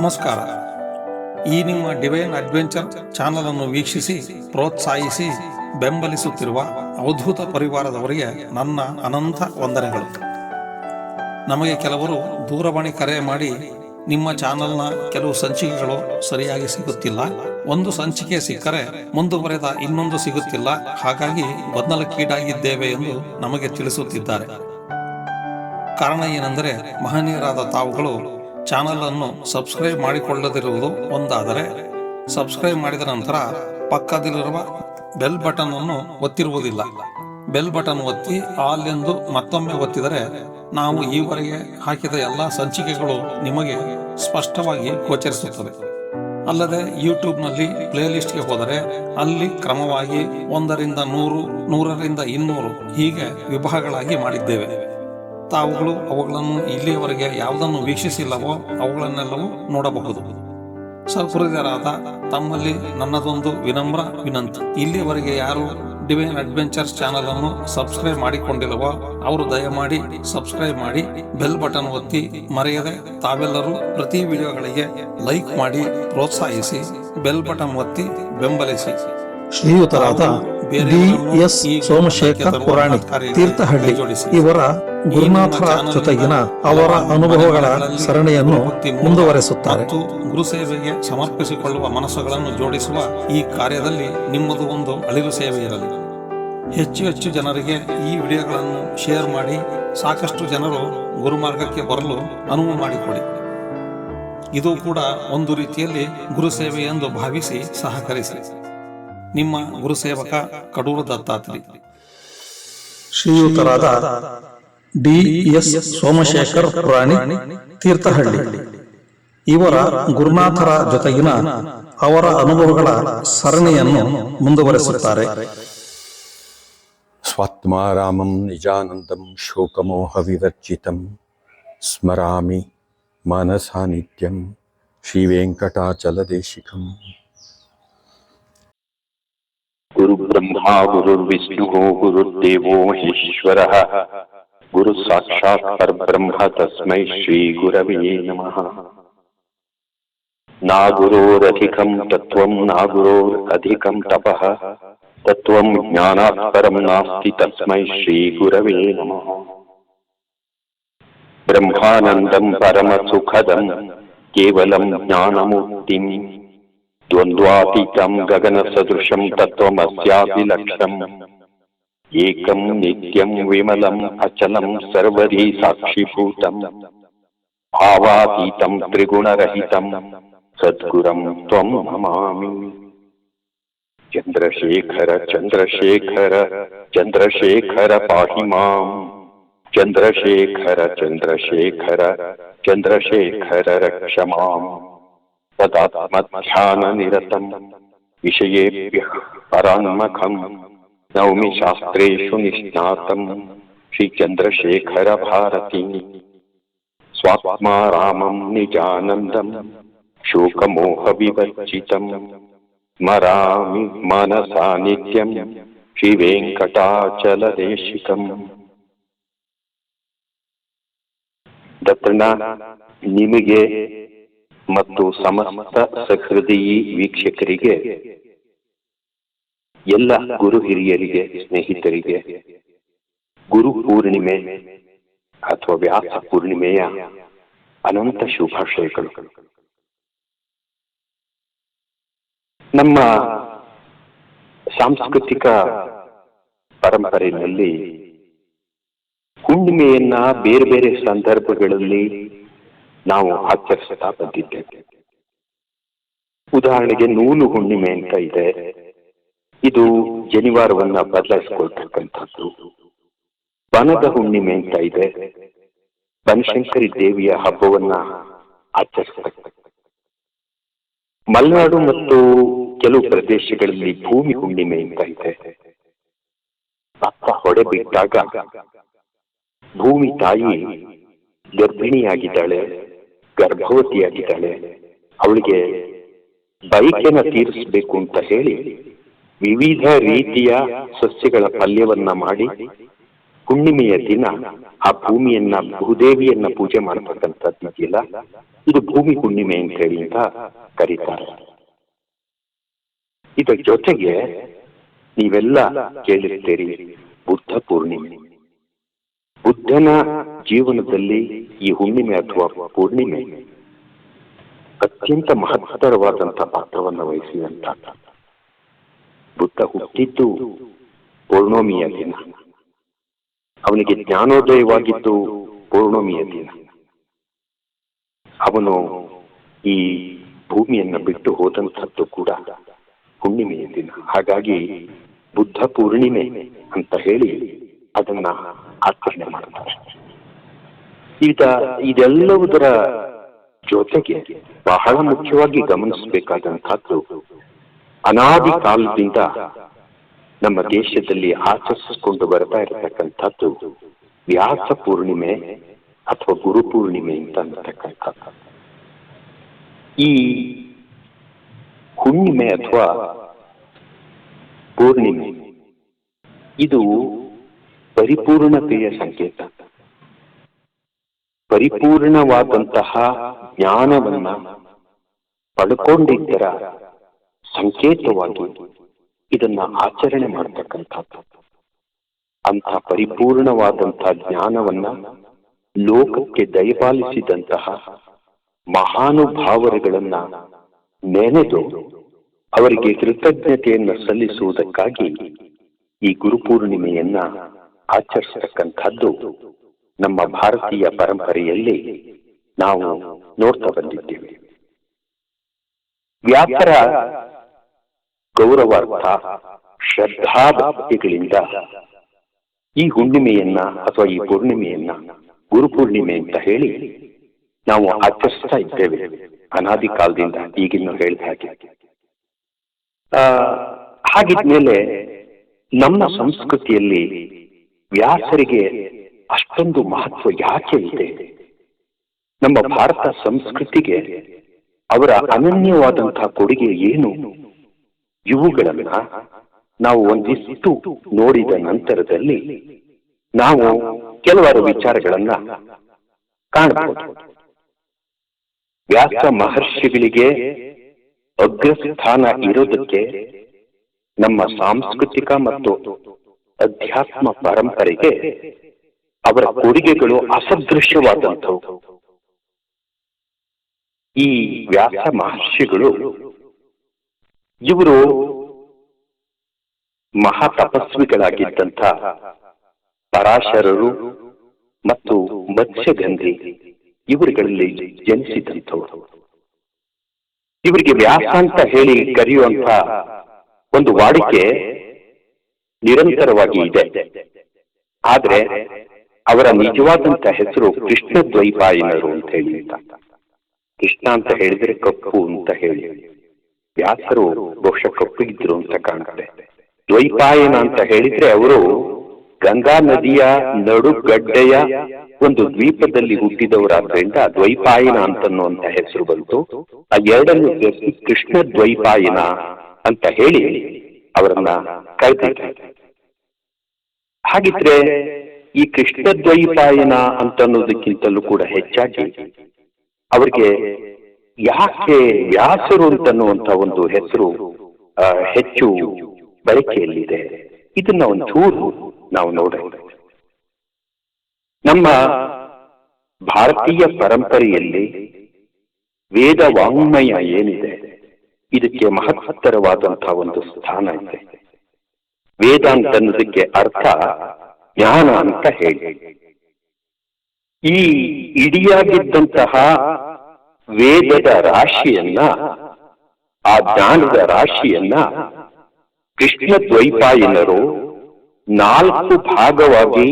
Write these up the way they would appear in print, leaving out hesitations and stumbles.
ನಮಸ್ಕಾರ. ಈ ನಿಮ್ಮ ಡಿವೈನ್ ಅಡ್ವೆಂಚರ್ ಚಾನಲ್ ಅನ್ನು ವೀಕ್ಷಿಸಿ ಪ್ರೋತ್ಸಾಹಿಸಿ ಬೆಂಬಲಿಸುತ್ತಿರುವ ಅವಧೂತ ಪರಿವಾರದವರಿಗೆ ನನ್ನ ಅನಂತ ವಂದನೆಗಳು. ನಮಗೆ ಕೆಲವರು ದೂರವಾಣಿ ಕರೆ ಮಾಡಿ ನಿಮ್ಮ ಚಾನಲ್ನ ಕೆಲವು ಸಂಚಿಕೆಗಳು ಸರಿಯಾಗಿ ಸಿಗುತ್ತಿಲ್ಲ, ಒಂದು ಸಂಚಿಕೆ ಸಿಕ್ಕರೆ ಮುಂದುವರೆದ ಇನ್ನೊಂದು ಸಿಗುತ್ತಿಲ್ಲ, ಹಾಗಾಗಿ ಗೊಂದಲಕ್ಕೀಡಾಗಿದ್ದೇವೆ ಎಂದು ನಮಗೆ ತಿಳಿಸುತ್ತಿದ್ದಾರೆ. ಕಾರಣ ಏನೆಂದರೆ, ಮಹನೀಯರಾದ ತಾವುಗಳು ಚಾನಲ್ ಅನ್ನು ಸಬ್ಸ್ಕ್ರೈಬ್ ಮಾಡಿಕೊಳ್ಳದಿರುವುದು ಒಂದಾದರೆ, ಸಬ್ಸ್ಕ್ರೈಬ್ ಮಾಡಿದ ನಂತರ ಪಕ್ಕದಲ್ಲಿರುವ ಬೆಲ್ ಬಟನ್ ಅನ್ನು ಒತ್ತಿರುವುದಿಲ್ಲ. ಬೆಲ್ ಬಟನ್ ಒತ್ತಿ ಆಲ್ ಎಂದು ಮತ್ತೊಮ್ಮೆ ಒತ್ತಿದರೆ ನಾವು ಈವರೆಗೆ ಹಾಕಿದ ಎಲ್ಲ ಸಂಚಿಕೆಗಳು ನಿಮಗೆ ಸ್ಪಷ್ಟವಾಗಿ ಗೋಚರಿಸುತ್ತದೆ. ಅಲ್ಲದೆ ಯೂಟ್ಯೂಬ್ನಲ್ಲಿ ಪ್ಲೇಲಿಸ್ಟ್ಗೆ ಹೋದರೆ ಅಲ್ಲಿ ಕ್ರಮವಾಗಿ 1 ರಿಂದ 100, 100 ರಿಂದ 200 ಹೀಗೆ ವಿಭಾಗಗಳಾಗಿ ಮಾಡಿದ್ದೇವೆ. ತಾವುಗಳು ಅವುಗಳನ್ನು ಇಲ್ಲಿಯವರೆಗೆ ಯಾವುದನ್ನು ವೀಕ್ಷಿಸಿಲ್ಲವೋ ಅವುಗಳನ್ನೆಲ್ಲವೂ ನೋಡಬಹುದು. ಸಹೃದಯರಾದ ತಮ್ಮಲ್ಲಿ ನನ್ನದೊಂದು ವಿನಮ್ರ ವಿನಂತಿ, ಇಲ್ಲಿಯವರೆಗೆ ಯಾರು ಡಿವೈನ್ ಅಡ್ವೆಂಚರ್ಸ್ ಚಾನಲ್ ಅನ್ನು ಸಬ್ಸ್ಕ್ರೈಬ್ ಮಾಡಿಕೊಂಡಿಲ್ಲವೋ ಅವರು ದಯಮಾಡಿ ಸಬ್ಸ್ಕ್ರೈಬ್ ಮಾಡಿ, ಬೆಲ್ ಬಟನ್ ಒತ್ತಿ ಮರೆಯದೆ ತಾವೆಲ್ಲರೂ ಪ್ರತಿ ವಿಡಿಯೋಗಳಿಗೆ ಲೈಕ್ ಮಾಡಿ ಪ್ರೋತ್ಸಾಹಿಸಿ, ಬೆಲ್ ಬಟನ್ ಒತ್ತಿ ಬೆಂಬಲಿಸಿ. ಶ್ರೀಯುತರಾದ ಡಿ.ಎಸ್. ಸೋಮಶೇಖರ್ ಪುರಾಣಿ ತೀರ್ಥಹಳ್ಳಿ ಇವರ ಗುರುನಾಥರ ಜೊತೆಗಿನ ಅವರ ಅನುಭವಗಳ ಸರಣಿಯನ್ನು ಮುಂದುವರೆಸುತ್ತಾರೆ. ಗುರು ಸೇವೆಗೆ ಸಮರ್ಪಿಸಿಕೊಳ್ಳುವ ಮನಸ್ಸುಗಳನ್ನು ಜೋಡಿಸುವ ಈ ಕಾರ್ಯದಲ್ಲಿ ನಿಮ್ಮದು ಒಂದು ಅಳಿಲು ಸೇವೆ ಇರಲಿ. ಹೆಚ್ಚು ಜನರಿಗೆ ಈ ವಿಡಿಯೋಗಳನ್ನು ಶೇರ್ ಮಾಡಿ ಸಾಕಷ್ಟು ಜನರು ಗುರುಮಾರ್ಗಕ್ಕೆ ಬರಲು ಅನುವು ಮಾಡಿಕೊಡಿ. ಇದು ಕೂಡ ಒಂದು ರೀತಿಯಲ್ಲಿ ಗುರು ಸೇವೆ ಎಂದು ಭಾವಿಸಿ ಸಹಕರಿಸಿ. ನಿಮ್ಮ ಗುರು ಸೇವಕ ಕಡೂರು ದತ್ತಾತ್ರಿ. ಶ್ರೀಯುತರಾದ ಡಿ.ಎಸ್. ಸೋಮಶೇಖರ್ ಪುರಾಣಿ ತೀರ್ಥಹಳ್ಳಿ ಇವರ ಗುರುನಾಥರ ಜೊತೆಗಿನ ಅವರ ಅನುಭವಗಳ ಸರಣಿಯನ್ನು ಮುಂದುವರೆಸುತ್ತಾರೆ. ಸ್ವಾತ್ಮಾರಾಮಂ ನಿಜಾನಂದಂ ಶೋಕಮೋಹ ವಿವರ್ಜಿತಂ ಸ್ಮರಾಮಿ ಮನಸಾ ನಿತ್ಯಂ ಶ್ರೀ ವೆಂಕಟಾಚಲದೇಶಿಕಂ. ಗುರು ಬ್ರಹ್ಮ ಗುರುರ್ವಿಷ್ಣು ಗುರುರ್ದೇವೋ ಮಹೇಶ್ವರಃ, ಗುರು ಸಾಕ್ಷಾತ್ ಪರಬ್ರಹ್ಮ ತಸ್ಮೈ ಶ್ರೀ ಗುರವೇ ನಮಃ. ನಾ ಗುರೋರಧಿಕಂ ತತ್ವಂ ನಾ ಗುರೋರಧಿಕಂ ತಪಃ, ತತ್ವಂ ಜ್ಞಾನಾತ್ ಪರಂ ನಾಸ್ತಿ ತಸ್ಮೈ ಶ್ರೀ ಗುರವೇ ನಮಃ. ಬ್ರಹ್ಮಾನಂದಂ ಪರಮ ಸುಖದಂ ಕೇವಲಂ ಜ್ಞಾನಮೂರ್ತಿಂ, ದ್ವಂದ್ವಾತೀತಂ ಗಗನ ಸದೃಶಂ ತತ್ವಮಸ್ಯಾಭಿಲಕ್ಷಂ, ಏಕಂ ನಿತ್ಯಂ ವಿಮಲಂ ಅಚಲಂ ಸರ್ವಧಿ ಸಾಕ್ಷಿಭೂತಂ, ಭಾವಾತೀತಂ ತ್ರಿಗುಣರಹಿತಂ ಸದ್ಗುರಂ ತ್ವಂ ನಮಾಮಿ. ಚಂದ್ರಶೇಖರ ಚಂದ್ರಶೇಖರ ಚಂದ್ರಶೇಖರ ಪಾಹಿ ಮಾಂ, ಚಂದ್ರಶೇಖರ ಚಂದ್ರಶೇಖರ ಚಂದ್ರಶೇಖರ ರಕ್ಷ ಮಾಂ. ತದಾತ್ಮಧ್ಯಾನ ನಿರತಂ ವಿಷಯೇಭ್ಯಃ ಪರಾನ್ಮಖಂ, ನೌಮಿ ಶಾಸ್ತ್ರೇಷು ನಿಷ್ಣಾತಂ ಶ್ರೀ ಚಂದ್ರಶೇಖರ ಭಾರತೀ. ಸ್ವಾತ್ಮಾರಾಮಂ ನಿಜಾನಂದಂ ಶೋಕಮೋಹ ವಿವರ್ಜಿತಂ ಸ್ಮರಾಮಿ ಮನಸಾ ನಿತ್ಯಂ ಶ್ರೀ ವೆಂಕಟಾಚಲದೇಶಿಕಂ. ದತ್ತಣ್ಣ, ನಿಮಗೆ ಮತ್ತು ಸಮಸ್ತ ಸಹೃದಯಿ ವೀಕ್ಷಕರಿಗೆ, ಎಲ್ಲ ಗುರು ಹಿರಿಯರಿಗೆ, ಸ್ನೇಹಿತರಿಗೆ ಗುರು ಪೂರ್ಣಿಮೆ ಅಥವಾ ವ್ಯಾಸ ಪೂರ್ಣಿಮೆಯ ಅನಂತ ಶುಭಾಶಯಗಳು. ನಮ್ಮ ಸಾಂಸ್ಕೃತಿಕ ಪರಂಪರೆಯಲ್ಲಿ ಹುಣ್ಣಿಮೆಯನ್ನ ಬೇರೆ ಬೇರೆ ಸಂದರ್ಭಗಳಲ್ಲಿ ನಾವು ಆಚರಿಸ್ತಾ ಬಂದಿದ್ದೇವೆ. ಉದಾಹರಣೆಗೆ ನೂಲು ಹುಣ್ಣಿಮೆ ಅಂತ ಇದೆ, ಇದು ಜನಿವಾರವನ್ನ ಬದಲಾಯಿಸಿಕೊಳ್ತಕ್ಕಂಥದ್ದು. ಬನದ ಹುಣ್ಣಿಮೆ ಅಂತ ಇದೆ, ಬನಶಂಕರಿ ದೇವಿಯ ಹಬ್ಬವನ್ನ ಆಚರಿಸ್ತಕ್ಕಂಥ. ಮಲೆನಾಡು ಮತ್ತು ಕೆಲವು ಪ್ರದೇಶಗಳಲ್ಲಿ ಭೂಮಿ ಹುಣ್ಣಿಮೆ ಅಂತ ಇದೆ. ಅಪ್ಪ ಹೊಡೆ ಬಿಟ್ಟಾಗ ಭೂಮಿ ತಾಯಿ ಗರ್ಭಿಣಿಯಾಗಿದ್ದಾಳೆ, ಗರ್ಭವತಿಯಾಗಿದ್ದಾಳೆ, ಅವಳಿಗೆ ಬಯಕೆನ ತೀರಿಸಬೇಕು ಅಂತ ಹೇಳಿ ವಿವಿಧ ರೀತಿಯ ಸಸ್ಯಗಳ ಪಲ್ಯವನ್ನ ಮಾಡಿ ಹುಣ್ಣಿಮೆಯ ದಿನ ಆ ಭೂಮಿಯನ್ನ, ಭೂದೇವಿಯನ್ನ ಪೂಜೆ ಮಾಡತಕ್ಕಂಥದ್ದು ಇದೆಯಲ್ಲ, ಇದು ಭೂಮಿ ಹುಣ್ಣಿಮೆ ಅಂತ ಹೇಳಿ ಅಂತ ಕರೀತಾರೆ. ಇದರ ಜೊತೆಗೆ ನೀವೆಲ್ಲ ಕೇಳಿರ್ತೀರಿ ಬುದ್ಧ ಪೂರ್ಣಿಮೆ. ಬುದ್ಧನ ಜೀವನದಲ್ಲಿ ಈ ಹುಣ್ಣಿಮೆ ಅಥವಾ ಪೂರ್ಣಿಮೆ ಅತ್ಯಂತ ಮಹತ್ತರವಾದಂತಹ ಪಾತ್ರವನ್ನು ವಹಿಸಿದಂತ. ಬುದ್ಧ ಹುಟ್ಟಿದ್ದು ಪೌರ್ಣಮಿಯ ದಿನ, ಅವನಿಗೆ ಜ್ಞಾನೋದಯವಾಗಿದ್ದು ಪೌರ್ಣಮಿಯ ದಿನ. ಅವನು ಈ ಭೂಮಿಯನ್ನು ಬಿಟ್ಟು ಹೋದಂಥದ್ದು ಕೂಡ ಹುಣ್ಣಿಮೆಯ ದಿನ. ಹಾಗಾಗಿ ಬುದ್ಧ ಪೂರ್ಣಿಮೆ ಅಂತ ಹೇಳಿ ಅದನ್ನ ಆಚರಣೆ ಮಾಡ್ತಾರೆ. ಇದೆಲ್ಲವುದರ ಜೊತೆಗೆ ಬಹಳ ಮುಖ್ಯವಾಗಿ ಗಮನಿಸಬೇಕಾದಂತಹದ್ದು, ಅನಾದಿ ಕಾಲದಿಂದ ನಮ್ಮ ದೇಶದಲ್ಲಿ ಆಚರಿಸಿಕೊಂಡು ಬರ್ತಾ ಇರತಕ್ಕಂಥದ್ದು ವ್ಯಾಸ ಪೂರ್ಣಿಮೆ ಅಥವಾ ಗುರು ಪೂರ್ಣಿಮೆ ಅಂತ ಅನ್ನತಕ್ಕಂಥದ್ದು. ಈ ಹುಣ್ಣಿಮೆ ಅಥವಾ ಪೂರ್ಣಿಮೆ ಇದು ಪರಿಪೂರ್ಣತೆಯ ಸಂಕೇತ. ಪರಿಪೂರ್ಣವಾದಂತಹ ಜ್ಞಾನವನ್ನ ಪಡ್ಕೊಂಡಿದ್ದರ ಸಂಕೇತವಾಗಿ ಇದನ್ನ ಆಚರಣೆ ಮಾಡತಕ್ಕಂಥದ್ದು. ಅಂಥ ಪರಿಪೂರ್ಣವಾದಂತಹ ಜ್ಞಾನವನ್ನ ಲೋಕಕ್ಕೆ ದಯಪಾಲಿಸಿದಂತಹ ಮಹಾನುಭಾವರುಗಳನ್ನ ನೆನೆದು ಅವರಿಗೆ ಕೃತಜ್ಞತೆಯನ್ನು ಸಲ್ಲಿಸುವುದಕ್ಕಾಗಿ ಈ ಗುರುಪೂರ್ಣಿಮೆಯನ್ನ ಆಚರಿಸತಕ್ಕಂಥದ್ದು ನಮ್ಮ ಭಾರತೀಯ ಪರಂಪರೆಯಲ್ಲಿ ನಾವು ನೋಡ್ತಾ ಬಂದಿದ್ದೇವೆ. ವ್ಯಾಸರ ಗೌರವಾರ್ಥ ಶ್ರದ್ಧಾಭಕ್ತಿಗಳಿಂದ ಈ ಹುಣ್ಣಿಮೆಯನ್ನ ಅಥವಾ ಈ ಪೂರ್ಣಿಮೆಯನ್ನ ಗುರುಪೂರ್ಣಿಮೆ ಅಂತ ಹೇಳಿ ನಾವು ಆಚರಿಸ್ತಾ ಇದ್ದೇವೆ ಅನಾದಿ ಕಾಲದಿಂದ, ಈಗಿನ್ನು ಹೇಳಿದ ಹಾಗೆ. ಹಾಗಿದ್ಮೇಲೆ ನಮ್ಮ ಸಂಸ್ಕೃತಿಯಲ್ಲಿ ವ್ಯಾಸರಿಗೆ ಅಷ್ಟೊಂದು ಮಹತ್ವ ಯಾಕೆ ಇದೆ? ನಮ್ಮ ಭಾರತ ಸಂಸ್ಕೃತಿಗೆ ಅವರ ಅನನ್ಯವಾದಂತಹ ಕೊಡುಗೆ ಏನು? ಇವುಗಳನ್ನ ನಾವು ಒಂದಿಷ್ಟು ನೋಡಿದ ನಂತರದಲ್ಲಿ ನಾವು ಕೆಲವಾರು ವಿಚಾರಗಳನ್ನ ಕಾಣಬಹುದು. ವ್ಯಾಸ ಮಹರ್ಷಿಗಳಿಗೆ ಅಗ್ರಸ್ಥಾನ ಇರೋದಕ್ಕೆ ನಮ್ಮ ಸಾಂಸ್ಕೃತಿಕ ಮತ್ತು ಅಧ್ಯಾತ್ಮ ಪರಂಪರೆಗೆ ಅವರ ಕೊಡುಗೆಗಳು ಅಸದೃಶ್ಯವಾದಂಥವು. ಈ ವ್ಯಾಸ ಮಹರ್ಷಿಗಳು ಇವರು ಮಹಾ ತಪಸ್ವಿಗಳಾಗಿದ್ದಂಥ ಪರಾಶರರು ಮತ್ತು ಮತ್ಸ್ಯಗಂಧಿ ಇವರುಗಳಲ್ಲಿ ಜನಿಸಿದಂಥವರು. ಇವರಿಗೆ ವ್ಯಾಸ ಅಂತ ಹೇಳಿ ಕರೆಯುವಂತ ಒಂದು ವಾಡಿಕೆ ನಿರಂತರವಾಗಿ ಇದೆ. ಆದ್ರೆ ಅವರ ನಿಜವಾದಂತ ಹೆಸರು ಕೃಷ್ಣ ದ್ವೈಪಾಯನರು ಅಂತ ಹೇಳಿ. ಕೃಷ್ಣ ಅಂತ ಹೇಳಿದ್ರೆ ಕಪ್ಪು ಅಂತ ಹೇಳಿ, ವ್ಯಾಸರು ಬಹುಶಃ ಕಪ್ಪು ಇದ್ರು ಅಂತ ಕಾಣುತ್ತೆ. ದ್ವೈಪಾಯನ ಅಂತ ಹೇಳಿದ್ರೆ ಅವರು ಗಂಗಾ ನದಿಯ ನಡುಗಡ್ಡೆಯ ಒಂದು ದ್ವೀಪದಲ್ಲಿ ಹುಟ್ಟಿದವರಾದ್ರಿಂದ ದ್ವೈಪಾಯನ ಅಂತನ್ನುವಂತ ಹೆಸರು ಬಂತು. ಆ ಎರಡನ್ನು ಸೇರಿಸಿ ಕೃಷ್ಣ ದ್ವೈಪಾಯನ ಅಂತ ಹೇಳಿ ಅವರನ್ನ ಕರೆದಿದ್ದಾರೆ. ಹಾಗಿದ್ರೆ ಈ ಕೃಷ್ಣ ದ್ವೈಪಾಯನ ಅಂತನ್ನೋದಕ್ಕಿಂತಲೂ ಕೂಡ ಹೆಚ್ಚಾಗಿ ಅವರಿಗೆ ಯಾಕೆ ವ್ಯಾಸರು ಅಂತನ್ನುವಂತ ಒಂದು ಹೆಸರು ಹೆಚ್ಚು ಬಳಕೆಯಲ್ಲಿದೆ? ಇದನ್ನ ಒಂಚೂರು ನಾವು ನೋಡೋಣ. ನಮ್ಮ ಭಾರತೀಯ ಪರಂಪರೆಯಲ್ಲಿ ವೇದ ವಾಂಗ್ಮಯ ಏನಿದೆ ಇದಕ್ಕೆ ಮಹತ್ತರವಾದಂತಹ ಒಂದು ಸ್ಥಾನ ಇದೆ. ವೇದ ಅಂತ ಅನ್ನೋದಕ್ಕೆ ಅರ್ಥ ಜ್ಞಾನ ಅಂತ ಹೇಳಿ. ಈ ಇಡಿಯಾಗಿದ್ದಂತಹ ವೇದದ ರಾಶಿಯನ್ನ, ಆ ಜ್ಞಾನದ ರಾಶಿಯನ್ನ ಕೃಷ್ಣ ದ್ವೈಪಾಯನರು 4 ಭಾಗವಾಗಿ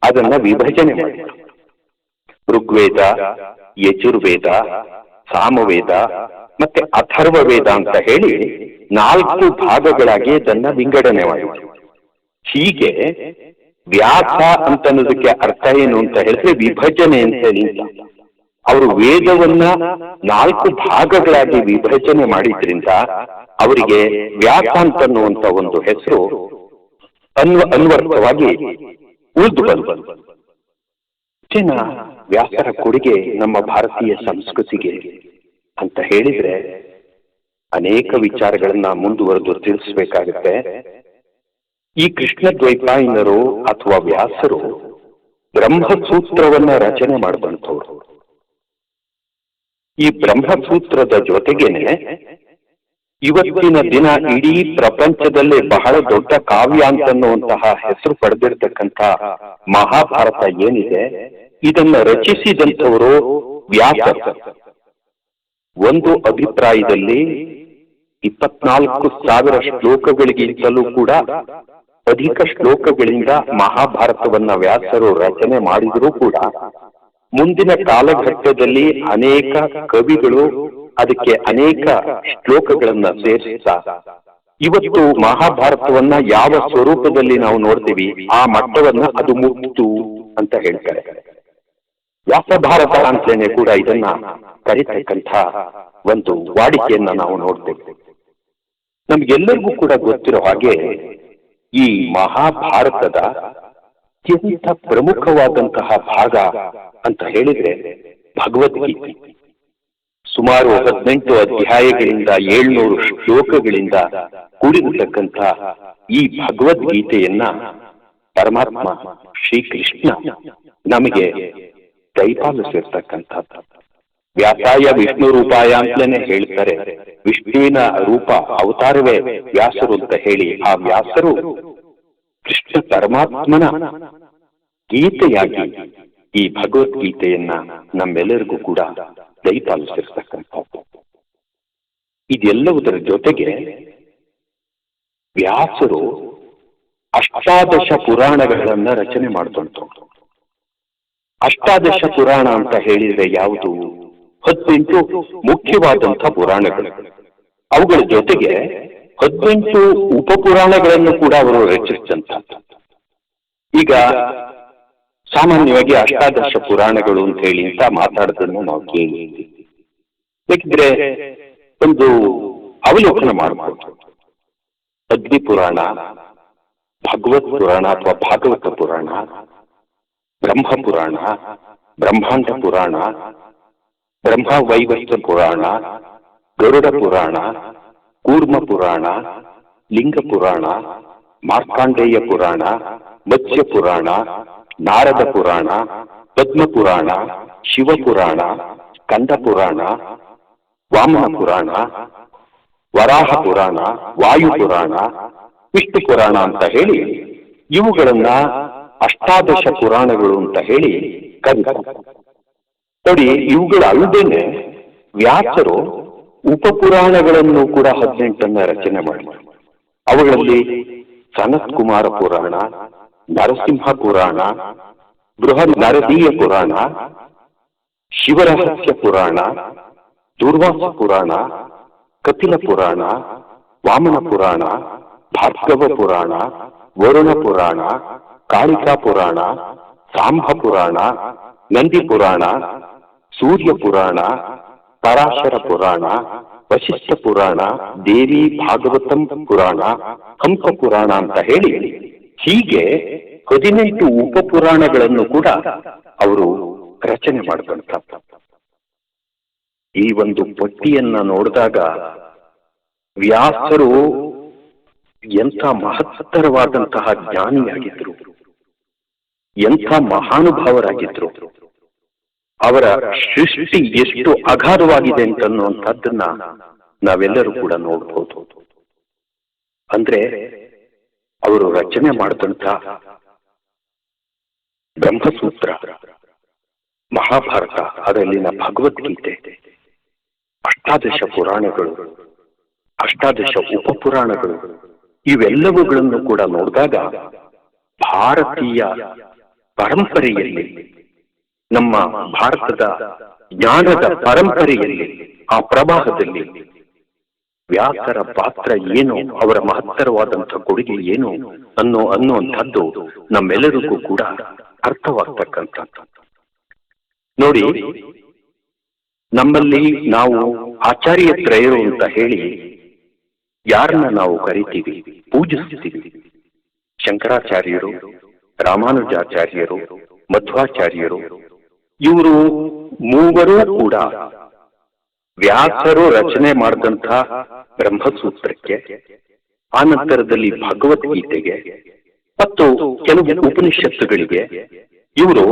ಅದನ್ನ ವಿಭಜನೆ ಮಾಡಿದರು. ಋಗ್ವೇದ, ಯಜುರ್ವೇದ, ಸಾಮವೇದ ಮತ್ತೆ ಅಥರ್ವ ವೇದ ಅಂತ ಹೇಳಿ 4 ಭಾಗಗಳಾಗಿ ಅದನ್ನ ವಿಂಗಡಣೆ ಮಾಡಿದರು. ಹೀಗೆ ವ್ಯಾಸ ಅಂತ ಅನ್ನೋದಕ್ಕೆ ಅರ್ಥ ಏನು ಅಂತ ಹೇಳಿದ್ರೆ ವಿಭಜನೆ ಅಂತ ಹೇಳಿ. ಅವರು ವೇದವನ್ನ 4 ಭಾಗಗಳಾಗಿ ವಿಭಜನೆ ಮಾಡಿದ್ರಿಂದ ಅವರಿಗೆ ವ್ಯಾಸ ಅಂತನ್ನುವಂತ ಒಂದು ಹೆಸರು ಅನ್ವರ್ಥವಾಗಿ ಉಳಿದು ಬಂದು ಹೆಚ್ಚಿನ ವ್ಯಾಸರ ಕೊಡುಗೆ ನಮ್ಮ ಭಾರತೀಯ ಸಂಸ್ಕೃತಿಗೆ ಅಂತ ಹೇಳಿದ್ರೆ ಅನೇಕ ವಿಚಾರಗಳನ್ನ ಮುಂದುವರೆದು ತಿಳಿಸ್ಬೇಕಾಗುತ್ತೆ. ಈ ಕೃಷ್ಣ ದ್ವೈಪಾಯನರು ಅಥವಾ ವ್ಯಾಸರು ಬ್ರಹ್ಮಸೂತ್ರವನ್ನ ರಚನೆ ಮಾಡಿದಂಥವ್ರು. ಈ ಬ್ರಹ್ಮಸೂತ್ರದ ಜೊತೆಗೇನೆ ಇವತ್ತಿನ ದಿನ ಇಡೀ ಪ್ರಪಂಚದಲ್ಲೇ ಬಹಳ ದೊಡ್ಡ ಕಾವ್ಯ ಅಂತನ್ನುವಂತಹ ಹೆಸರು ಪಡೆದಿರ್ತಕ್ಕಂಥ ಮಹಾಭಾರತ ಏನಿದೆ, ಇದನ್ನ ರಚಿಸಿದಂಥವರು ವ್ಯಾಸರು. ಒಂದು ಅಭಿಪ್ರಾಯದಲ್ಲಿ 24,000 ಶ್ಲೋಕಗಳಿಗಿಂತಲೂ ಕೂಡ ಅಧಿಕ ಶ್ಲೋಕಗಳಿಂದ ಮಹಾಭಾರತವನ್ನ ವ್ಯಾಸರು ರಚನೆ ಮಾಡಿದರೂ ಕೂಡ ಮುಂದಿನ ಕಾಲಘಟ್ಟದಲ್ಲಿ ಅನೇಕ ಕವಿಗಳು ಅದಕ್ಕೆ ಅನೇಕ ಶ್ಲೋಕಗಳನ್ನ ಸೇರಿಸ್ತಾ ಇವತ್ತು ಮಹಾಭಾರತವನ್ನ ಯಾವ ಸ್ವರೂಪದಲ್ಲಿ ನಾವು ನೋಡ್ತೀವಿ ಆ ಮಟ್ಟವನ್ನ ಅದು ಮುಟ್ಟಿತು ಅಂತ ಹೇಳ್ತಾರೆ. ವ್ಯಾಸ ಭಾರತ ಅಂತೇನೆ ಕೂಡ ಇದನ್ನ ಕರೀತಕ್ಕಂಥ ಒಂದು ವಾಡಿಕೆಯನ್ನ ನಾವು ನೋಡ್ತೇವೆ. ನಮ್ಗೆಲ್ಲರಿಗೂ ಕೂಡ ಗೊತ್ತಿರೋ ಹಾಗೆ ಈ ಮಹಾಭಾರತದ ಅತ್ಯಂತ ಪ್ರಮುಖವಾದಂತಹ ಭಾಗ ಅಂತ ಹೇಳಿದ್ರೆ ಭಗವದ್ಗೀತೆ. ಸುಮಾರು 18 ಅಧ್ಯಾಯಗಳಿಂದ 700 ಶ್ಲೋಕಗಳಿಂದ ಕೂಡಿರತಕ್ಕಂಥ ಈ ಭಗವದ್ಗೀತೆಯನ್ನ ಪರಮಾತ್ಮ ಶ್ರೀಕೃಷ್ಣ ನಮಗೆ ದಯಪಾಲಿಸಿರ್ತಕ್ಕಂಥದ್ದು. ವ್ಯಾಸಾಯ ವಿಷ್ಣು ರೂಪಾಯ ಅಂತಲೇ ಹೇಳ್ತಾರೆ. ವಿಷ್ಣುವಿನ ರೂಪ ಅವತಾರವೇ ವ್ಯಾಸರು ಅಂತ ಹೇಳಿ ಆ ವ್ಯಾಸರು ಕೃಷ್ಣ ಪರಮಾತ್ಮನ ಗೀತೆಯಾಗಿ ಈ ಭಗವದ್ಗೀತೆಯನ್ನ ನಮ್ಮೆಲ್ಲರಿಗೂ ಕೂಡ ದಯಪಾಲಿಸಿರ್ತಕ್ಕಂಥದ್ದು. ಇದೆಲ್ಲವುದರ ಜೊತೆಗೆ ವ್ಯಾಸರು ಅಷ್ಟಾದಶ ಪುರಾಣಗಳನ್ನ ರಚನೆ ಮಾಡ್ತಂತು. ಅಷ್ಟಾದಶ ಪುರಾಣ ಅಂತ ಹೇಳಿದ್ರೆ ಯಾವುದು? 18 ಮುಖ್ಯವಾದಂಥ ಪುರಾಣಗಳು. ಅವುಗಳ ಜೊತೆಗೆ 18 ಉಪಪುರಾಣಗಳನ್ನು ಕೂಡ ಅವರು ರಚಿಸಿದಂಥದ್ದು. ಈಗ ಸಾಮಾನ್ಯವಾಗಿ ಅಷ್ಟಾದಶ ಪುರಾಣಗಳು ಅಂತ ಹೇಳಿ ಅಂತ ಮಾತಾಡೋದನ್ನು ನಾವು ಕೇಳಿದ್ವಿ. ಬೇಕಿದ್ರೆ ಒಂದು ಅವಲೋಕನ ಮಾಡಬಹುದು. ಅಗ್ನಿ ಪುರಾಣ, ಭಗವತ್ ಪುರಾಣ ಅಥವಾ ಭಾಗವತ ಪುರಾಣ, ಬ್ರಹ್ಮ ಪುರಾಣ, ಬ್ರಹ್ಮಾಂಡ ಪುರಾಣ, ಬ್ರಹ್ಮ ವೈವಸ್ತ ಪುರಾಣ, ಗರುಡ ಪುರಾಣ, ಕೂರ್ಮ ಪುರಾಣ, ಲಿಂಗ ಪುರಾಣ, ಮಾರ್ಕಾಂಡೇಯ ಪುರಾಣ, ಮತ್ಸ್ಯ ಪುರಾಣ, ನಾರದ ಪುರಾಣ, ಪದ್ಮ ಪುರಾಣ, ಶಿವಪುರಾಣ, ಸ್ಕಂದ ಪುರಾಣ, ವಾಮನ ಪುರಾಣ, ವರಾಹ ಪುರಾಣ, ವಾಯು ಪುರಾಣ, ವಿಷ್ಣು ಪುರಾಣ ಅಂತ ಹೇಳಿ ಇವುಗಳನ್ನ ಅಷ್ಟಾದಶ ಪುರಾಣಗಳು ಅಂತ ಹೇಳಿ ಕರೀತಾರೆ. ನೋಡಿ, ಇವುಗಳ ಅಲ್ಲದೇನೆ ವ್ಯಾಸರು ಉಪಪುರಾಣಗಳನ್ನು ಕೂಡ 18 ರಚನೆ ಮಾಡಿದ್ದಾರೆ. ಅವುಗಳಲ್ಲಿ ಸನತ್ ಕುಮಾರ ಪುರಾಣ, ನರಸಿಂಹ ಪುರಾಣ, ಬೃಹತ್ ನರದೀಯ ಪುರಾಣ, ಶಿವರಹಸ್ಯ ಪುರಾಣ, ದುರ್ವಾಸ ಪುರಾಣ, ಕಪಿಲ ಪುರಾಣ, ವಾಮನ ಪುರಾಣ, ಭಾರ್ಗವ ಪುರಾಣ, ವರುಣ ಪುರಾಣ, ಕಾಳಿಕಾ ಪುರಾಣ, ಸಾಂಬ ಪುರಾಣ, ನಂದಿ ಪುರಾಣ, ಸೂರ್ಯ ಪುರಾಣ, ಪರಾಶರ ಪುರಾಣ, ವಶಿಷ್ಠ ಪುರಾಣ, ದೇವಿ ಭಾಗವತಂ ಪುರಾಣ, ಹಂಸ ಪುರಾಣ ಅಂತ ಹೇಳಿ ಹೀಗೆ 18 ಉಪಪುರಾಣಗಳನ್ನು ಕೂಡ ಅವರು ರಚನೆ ಮಾಡಿದಂತ. ಈ ಒಂದು ಪಟ್ಟಿಯನ್ನ ನೋಡಿದಾಗ ವ್ಯಾಸರು ಎಂಥ ಮಹತ್ತರವಾದಂತಹ ಜ್ಞಾನಿಯಾಗಿದ್ರು, ಎಂಥ ಮಹಾನುಭಾವರಾಗಿದ್ರು. ಅವರ ಸೃಷ್ಟಿ ಎಷ್ಟು ಅಗಾಧವಾಗಿದೆ ಅಂತನ್ನುವಂಥದ್ದನ್ನ ನಾವೆಲ್ಲರೂ ಕೂಡ ನೋಡ್ಬೋದು. ಅಂದ್ರೆ ಅವರು ರಚನೆ ಮಾಡಿದಂಥ ಬ್ರಹ್ಮಸೂತ್ರ, ಮಹಾಭಾರತ, ಅದರಲ್ಲಿನ ಭಗವದ್ಗೀತೆ, ಅಷ್ಟಾದಶ ಪುರಾಣಗಳು, ಅಷ್ಟಾದಶ ಉಪಪುರಾಣಗಳು, ಇವೆಲ್ಲವುಗಳನ್ನು ಕೂಡ ನೋಡಿದಾಗ ಭಾರತೀಯ ಪರಂಪರೆಯಲ್ಲಿ, ನಮ್ಮ ಭಾರತದ ಜ್ಞಾನದ ಪರಂಪರೆಯಲ್ಲಿ, ಆ ಪ್ರವಾಹದಲ್ಲಿ ವ್ಯಾಸರ ಪಾತ್ರ ಏನು, ಅವರ ಮಹತ್ತರವಾದಂಥ ಕೊಡುಗೆ ಏನು ಅನ್ನುವಂಥದ್ದು ನಮ್ಮೆಲ್ಲರಿಗೂ ಕೂಡ ಅರ್ಥವಾಗ್ತಕ್ಕಂಥದ್ದು. ನೋಡಿ, ನಮ್ಮಲ್ಲಿ ನಾವು ಆಚಾರ್ಯ ತ್ರಯರು ಅಂತ ಹೇಳಿ ಯಾರನ್ನ ನಾವು ಕರಿತೀವಿ, ಪೂಜಿಸ್ತೀವಿ. ಶಂಕರಾಚಾರ್ಯರು, ರಾಮಾನುಜಾಚಾರ್ಯರು, ಮಧ್ವಾಚಾರ್ಯರು, ಇವರು ಮೂವರೂ ಕೂಡ ವ್ಯಾಸರು ರಚನೆ ಮಾಡಿದಂಥ ಬ್ರಹ್ಮಸೂತ್ರಕ್ಕೆ, ಆನಂತರದಲ್ಲಿ ಭಗವದ್ಗೀತೆಗೆ ಮತ್ತು ಕೆಲವು ಉಪನಿಷತ್ತುಗಳಿಗೆ ಇವರು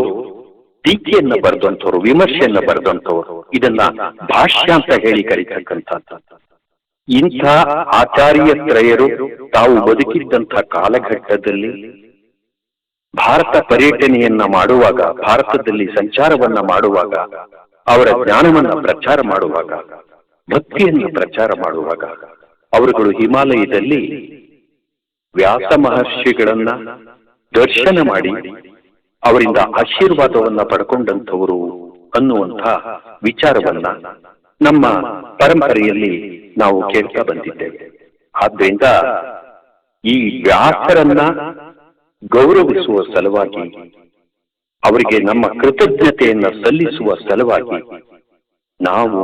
ಟೀಕೆಯನ್ನ ಬರೆದಂಥವ್ರು, ವಿಮರ್ಶೆಯನ್ನ ಬರೆದಂಥವ್ರು. ಇದನ್ನ ಭಾಷ್ಯ ಅಂತ ಹೇಳಿ ಕರೀತಕ್ಕಂಥದ್ದು. ಇಂಥ ಆಚಾರ್ಯ ತ್ರಯರು ತಾವು ಬದುಕಿದ್ದಂಥ ಕಾಲಘಟ್ಟದಲ್ಲಿ ಭಾರತ ಪರ್ಯಟನೆಯನ್ನ ಮಾಡುವಾಗ, ಭಾರತದಲ್ಲಿ ಸಂಚಾರವನ್ನ ಮಾಡುವಾಗ, ಅವರ ಜ್ಞಾನವನ್ನ ಪ್ರಚಾರ ಮಾಡುವಾಗ, ಭಕ್ತಿಯನ್ನ ಪ್ರಚಾರ ಮಾಡುವಾಗ, ಅವರುಗಳು ಹಿಮಾಲಯದಲ್ಲಿ ವ್ಯಾಸ ಮಹರ್ಷಿಗಳನ್ನ ದರ್ಶನ ಮಾಡಿ ಅವರಿಂದ ಆಶೀರ್ವಾದವನ್ನ ಪಡ್ಕೊಂಡಂಥವರು ಅನ್ನುವಂಥ ವಿಚಾರವನ್ನ ನಮ್ಮ ಪರಂಪರೆಯಲ್ಲಿ ನಾವು ಕೇಳ್ತಾ ಬಂದಿದ್ದೇವೆ. ಆದ್ರಿಂದ ಈ ವ್ಯಾಸರನ್ನ ಗೌರವಿಸುವ ಸಲುವಾಗಿ, ಅವರಿಗೆ ನಮ್ಮ ಕೃತಜ್ಞತೆಯನ್ನ ಸಲ್ಲಿಸುವ ಸಲುವಾಗಿ ನಾವು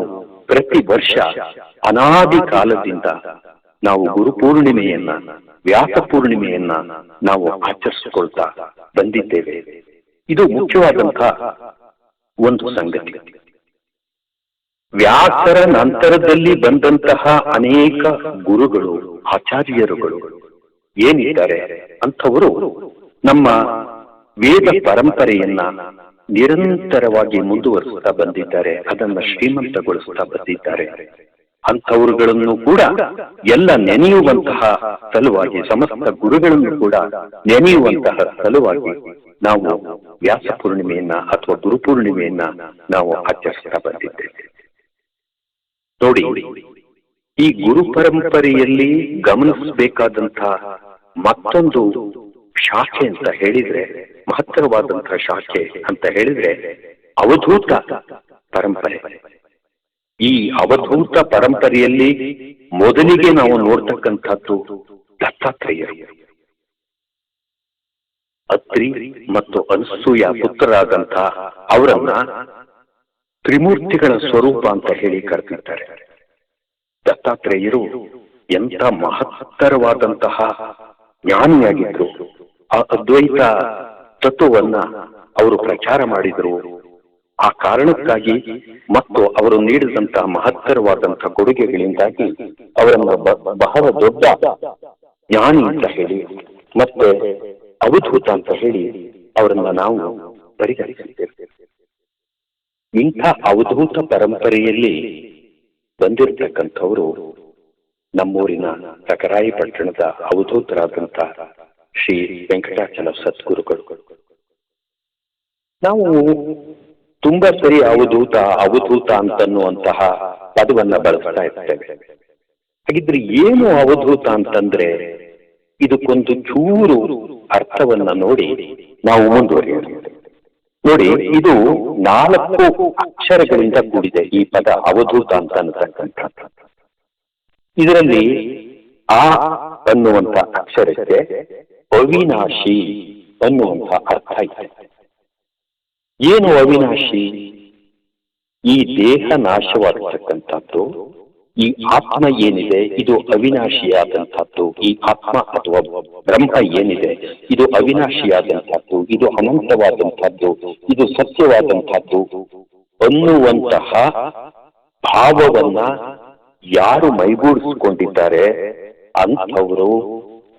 ಪ್ರತಿ ವರ್ಷ ಅನಾದಿ ಕಾಲದಿಂದ ನಾವು ಗುರುಪೂರ್ಣಿಮೆಯನ್ನ, ವ್ಯಾಸ ಪೂರ್ಣಿಮೆಯನ್ನ ನಾವು ಆಚರಿಸಿಕೊಳ್ತಾ ಬಂದಿದ್ದೇವೆ. ಇದು ಮುಖ್ಯವಾದಂಥ ಒಂದು ಸಂಗತಿ. ವ್ಯಾಸರ ನಂತರದಲ್ಲಿ ಬಂದಂತಹ ಅನೇಕ ಗುರುಗಳು, ಆಚಾರ್ಯರುಗಳು ಏನಿದ್ದಾರೆ ಅಂಥವರು ನಮ್ಮ ವೇದ ಪರಂಪರೆಯನ್ನ ನಿರಂತರವಾಗಿ ಮುಂದುವರಿಸುತ್ತಾ ಬಂದಿದ್ದಾರೆ, ಅದನ್ನ ಶ್ರೀಮಂತಗೊಳಿಸುತ್ತಾ ಬಂದಿದ್ದಾರೆ. ಅಂಥವರುಗಳನ್ನು ಕೂಡ ಎಲ್ಲ ನೆನೆಯುವಂತಹ ಸಲುವಾಗಿ, ಸಮಸ್ತ ಗುರುಗಳನ್ನು ಕೂಡ ನೆನೆಯುವಂತಹ ಸಲುವಾಗಿ ನಾವು ವ್ಯಾಸ ಪೂರ್ಣಿಮೆಯನ್ನ ಅಥವಾ ಗುರುಪೂರ್ಣಿಮೆಯನ್ನ ನಾವು ಆಚರಿಸ್ತಾ ಬಂದಿದ್ದೇವೆ. ನೋಡಿ, ಈ ಗುರು ಪರಂಪರೆಯಲ್ಲಿ ಗಮನಿಸಬೇಕಾದಂತಹ ಮತ್ತೊಂದು ಶಾಖೆ ಅಂತ ಹೇಳಿದ್ರೆ, ಮಹತ್ತರವಾದಂತಹ ಶಾಖೆ ಅಂತ ಹೇಳಿದ್ರೆ ಅವಧೂತ ಪರಂಪರೆ. ಈ ಅವಧೂತ ಪರಂಪರೆಯಲ್ಲಿ ಮೊದಲಿಗೆ ನಾವು ನೋಡ್ತಕ್ಕಂಥದ್ದು ದತ್ತಾತ್ರೇಯರು. ಅತ್ರಿ ಮತ್ತು ಅನಸೂಯ ಪುತ್ರರಾದಂಥ ಅವರನ್ನ ತ್ರಿಮೂರ್ತಿಗಳ ಸ್ವರೂಪ ಅಂತ ಹೇಳಿ ಕರೆದಿದ್ದಾರೆ. ದತ್ತಾತ್ರೇಯರು ಎಂಥ ಮಹತ್ತರವಾದಂತಹ ಜ್ಞಾನಿಯಾಗಿದ್ರು. ಆ ಅದ್ವೈತ ತತ್ವವನ್ನ ಅವರು ಪ್ರಚಾರ ಮಾಡಿದ್ರು. ಆ ಕಾರಣಕ್ಕಾಗಿ ಮತ್ತು ಅವರು ನೀಡಿದಂತಹ ಮಹತ್ತರವಾದಂತಹ ಕೊಡುಗೆಗಳಿಂದಾಗಿ ಅವರನ್ನ ಬಹಳ ದೊಡ್ಡ ಜ್ಞಾನಿ ಅಂತ ಹೇಳಿ ಮತ್ತೆ ಅವಧೂತ ಅಂತ ಹೇಳಿ ಅವರನ್ನ ನಾವು ಪರಿಗಣಿಸಿದ್ದೇವೆ. ಇಂಥ ಅವಧೂತ ಪರಂಪರೆಯಲ್ಲಿ ಬಂದಿರತಕ್ಕಂಥವರು ನಮ್ಮೂರಿನ ತಕರಾಯಿ ಪಟ್ಟಣದ ಅವಧೂತರಾದಂಥ ಶ್ರೀ ವೆಂಕಟಾಚಲ ಸದ್ಗುರುಗಳು. ನಾವು ತುಂಬಾ ಸರಿ ಅವಧೂತ ಅವಧೂತ ಅಂತನ್ನುವಂತಹ ಪದವನ್ನ ಬಳಸ್ತಾ ಇರ್ತೇವೆ. ಹಾಗಿದ್ರೆ ಏನು ಅವಧೂತ ಅಂತಂದ್ರೆ, ಇದಕ್ಕೊಂದು ಚೂರು ಅರ್ಥವನ್ನ ನೋಡಿ ನಾವು ಮುಂದುವರಿಯೋಣ. ನೋಡಿ, ಇದು 4 ಅಕ್ಷರಗಳಿಂದ ಕೂಡಿದೆ ಈ ಪದ ಅವಧೂತ ಅಂತ ಅನ್ನತಕ್ಕಂಥ. ಇದರಲ್ಲಿ ಆ ಅನ್ನುವಂಥ ಅಕ್ಷರಕ್ಕೆ ಅವಿನಾಶಿ ಅನ್ನುವಂಥ ಅರ್ಥ ಇದೆ. ಏನು ಅವಿನಾಶಿ? ಈ ದೇಹ ನಾಶವಾಗತಕ್ಕಂಥದ್ದು, ಈ ಆತ್ಮ ಏನಿದೆ ಇದು ಅವಿನಾಶಿಯಾದಂಥದ್ದು. ಈ ಆತ್ಮ ಅಥವಾ ಬ್ರಹ್ಮ ಏನಿದೆ ಇದು ಅವಿನಾಶಿಯಾದಂಥದ್ದು, ಇದು ಅನಂತವಾದಂಥದ್ದು, ಇದು ಸತ್ಯವಾದಂಥದ್ದು ಅನ್ನುವಂತಹ ಭಾವವನ್ನ ಯಾರು ಮೈಗೂಡಿಸಿಕೊಂಡಿದ್ದಾರೆ ಅಂಥವರು